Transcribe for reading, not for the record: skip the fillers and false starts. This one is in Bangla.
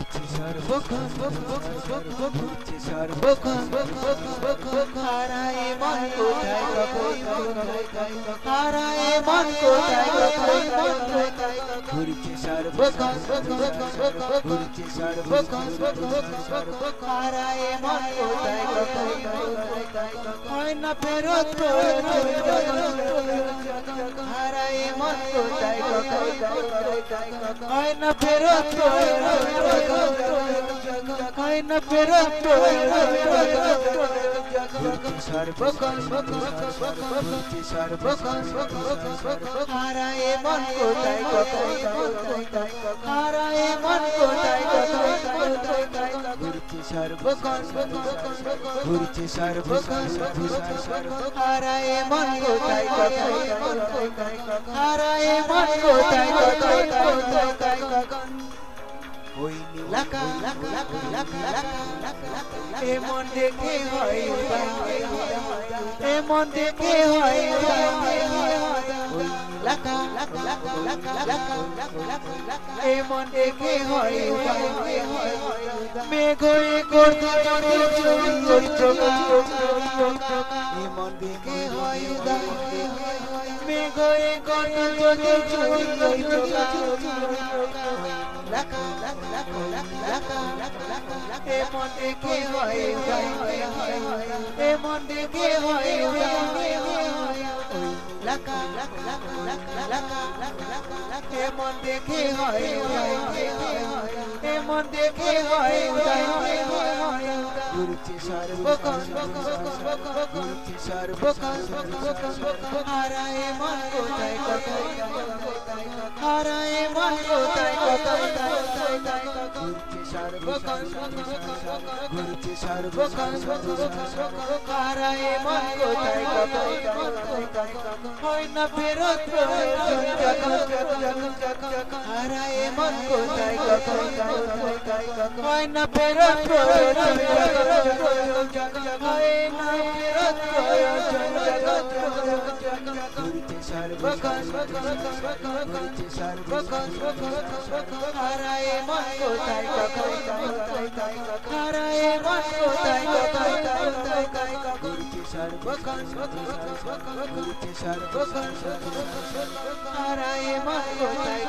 ঘুরছে সর্বক্ষণ ঘুরছে সর্বক্ষণ হারায় মন কোথায় হারায় মন কোথায় ঘুরছে সর্বক্ষণ ঘুরছে সর্বক্ষণ হারায় মন কোথায় হয় না ফেরত হারায় মন কোথায় হয় না ফেরত হয় না ফেরত সর্বক্ষণ ঘুরছে সর্বক্ষণ হারায় মন কোথায় হারায় মন কোথায় ঘুরছে সর্বক্ষণ ঘুরছে সর্বক্ষণ হারায় মন কোথায় হারায় মন কোথায় ওই নীলাকা এমন দেখে হয় এমন দেখে হয় ওই নীলাকা এমন দেখে হয় মেঘ হয়ে করতে এমন দেখে হয় মেঘ হয়ে করতে এমন দেখে হয় এমন দেখে হয় এমন দেখে হয় এমন দেখে হয় ঘুরছে সর্বক্ষণ ঘুরছে সর্বক্ষণ হারায় মন কোথায় হারায় মন কোথায় ঘুরছে সর্বক্ষণ ঘুরছে সর্বক্ষণ হারায় মন কোথায় হয় না ফেরত হারায় মন কোথায় হয় না ফেরত হয় না ফেরত ঘুরছে সর্বক্ষণ ঘুরছে সর্বক্ষণ হারায় মন কোথায় হারায় মন কোথায় ঘুরছে সর্বক্ষণ ঘুরছে সর্বক্ষণ হারায় মন কোথায়